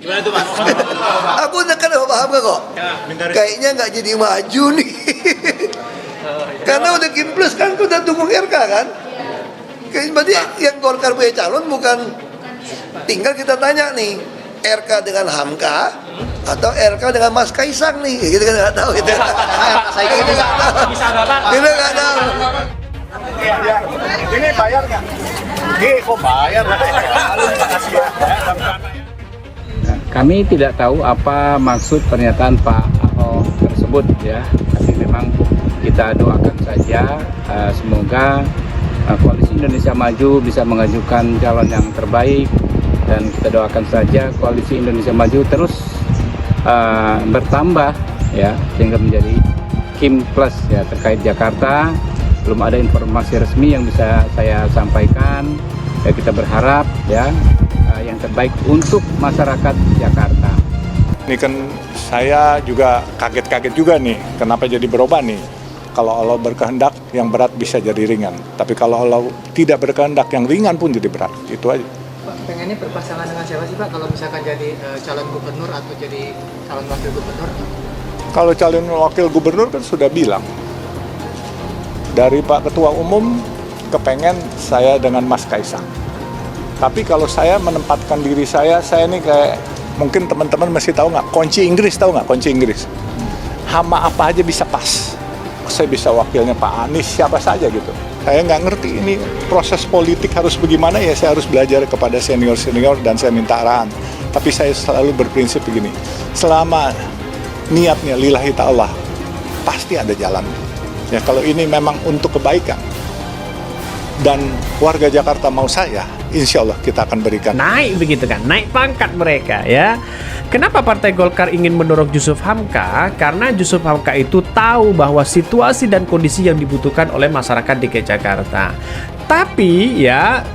Gimana tuh Mas? Aku kan paham kok. Kayaknya nggak jadi maju nih. Karena udah Kimples kan udah dukung RK kan. Kayaknya berarti yang Golkar punya calon bukan, tinggal kita tanya nih, RK dengan Hamka atau RK dengan Mas Kaisang nih, kita kan nggak tahu itu. Bisa Bapak? Kita nggak tahu. Ini bayar nggak? Ini kok bayar? Makasih ya. Kami tidak tahu apa maksud pernyataan Pak Ahok tersebut ya, tapi memang kita doakan saja semoga Koalisi Indonesia Maju bisa mengajukan calon yang terbaik, dan kita doakan saja Koalisi Indonesia Maju terus bertambah ya, sehingga menjadi Kim Plus ya. Terkait Jakarta belum ada informasi resmi yang bisa saya sampaikan ya, kita berharap ya yang terbaik untuk masyarakat Jakarta. Ini kan saya juga kaget-kaget juga nih, kenapa jadi berubah nih. Kalau Allah berkehendak, yang berat bisa jadi ringan. Tapi kalau Allah tidak berkehendak, yang ringan pun jadi berat. Itu aja. Pak, pengennya berpasangan dengan siapa sih Pak kalau misalkan jadi calon gubernur atau jadi calon wakil gubernur? Kalau calon wakil gubernur kan sudah bilang, dari Pak Ketua Umum kepengen saya dengan Mas Kaisang. Tapi kalau saya menempatkan diri saya ini kayak, mungkin teman-teman masih tahu nggak, kunci Inggris, tahu nggak kunci Inggris? Hama apa aja bisa pas. Saya bisa wakilnya Pak Anies, siapa saja gitu. Saya nggak ngerti ini proses politik harus bagaimana ya, saya harus belajar kepada senior-senior dan saya minta arahan. Tapi saya selalu berprinsip begini, selama niatnya lillahi ta'ala, pasti ada jalan. Ya kalau ini memang untuk kebaikan dan warga Jakarta mau saya, insya Allah kita akan berikan. Naik begitu kan, naik pangkat mereka ya. Kenapa Partai Golkar ingin mendorong Jusuf Hamka? Karena Jusuf Hamka itu tahu bahwa situasi dan kondisi yang dibutuhkan oleh masyarakat DKI Jakarta. Tapi ya,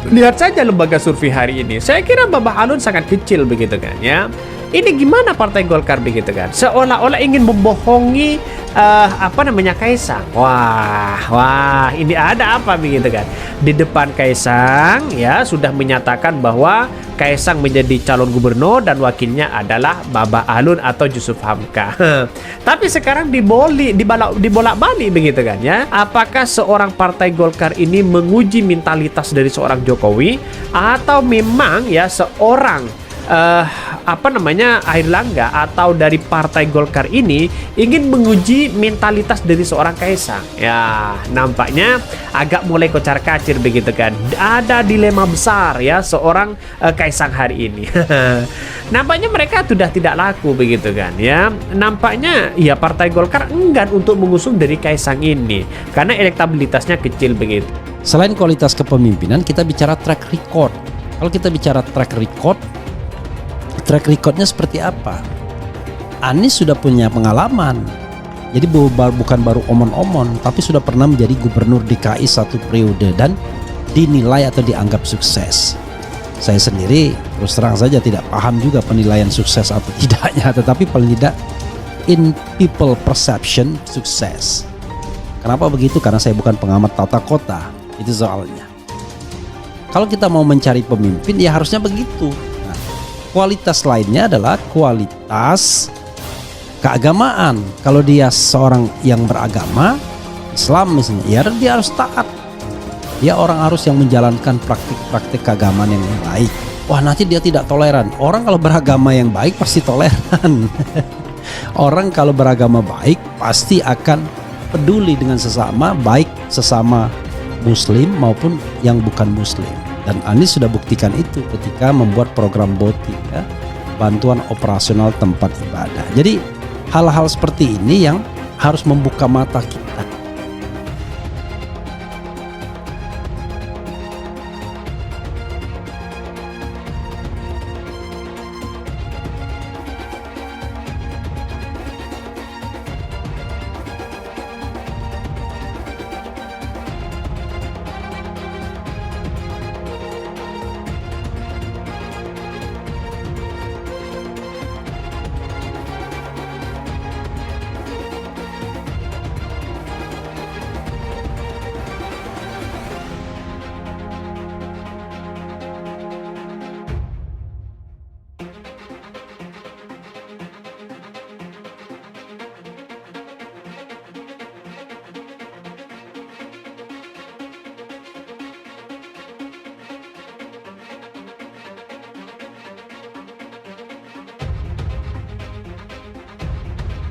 lihat saja lembaga survei hari ini. Saya kira Babah Alun sangat kecil begitu kan ya. Ini gimana Partai Golkar begitu kan? Seolah-olah ingin membohongi Kaisang. Wah, ini ada apa begitu kan? Di depan Kaisang ya sudah menyatakan bahwa Kaisang menjadi calon gubernur dan wakilnya adalah Babah Alun atau Jusuf Hamka. Tapi sekarang dibolak-balik begitu kan ya? Apakah seorang Partai Golkar ini menguji mentalitas dari seorang Jokowi atau memang ya seorang Airlangga atau dari Partai Golkar ini ingin menguji mentalitas dari seorang Kaisang? Ya, nampaknya agak mulai kocar-kacir begitu kan. Ada dilema besar ya seorang Kaisang hari ini. Nampaknya mereka sudah tidak laku begitu kan ya. Nampaknya ya Partai Golkar enggan untuk mengusung dari Kaisang ini karena elektabilitasnya kecil begitu. Selain kualitas kepemimpinan, kita bicara track record. Kalau kita bicara track recordnya seperti apa? Anies sudah punya pengalaman. Jadi bukan baru omon-omon, tapi sudah pernah menjadi gubernur DKI 1 periode dan dinilai atau dianggap sukses. Saya sendiri terus terang saja tidak paham juga penilaian sukses atau tidaknya, tetapi paling tidak in people perception sukses. Kenapa begitu? Karena saya bukan pengamat tata kota. Itu soalnya. Kalau kita mau mencari pemimpin ya harusnya begitu. Kualitas lainnya adalah kualitas keagamaan. Kalau dia seorang yang beragama Islam misalnya, ya dia harus taat. Dia orang harus yang menjalankan praktik-praktik keagamaan yang baik. Wah, nanti dia tidak toleran. Orang kalau beragama yang baik pasti toleran. Orang kalau beragama baik pasti akan peduli dengan sesama, baik sesama Muslim maupun yang bukan Muslim. Dan Anies sudah buktikan itu ketika membuat program BOTI ya, bantuan operasional tempat ibadah. Jadi hal-hal seperti ini yang harus membuka mata kita.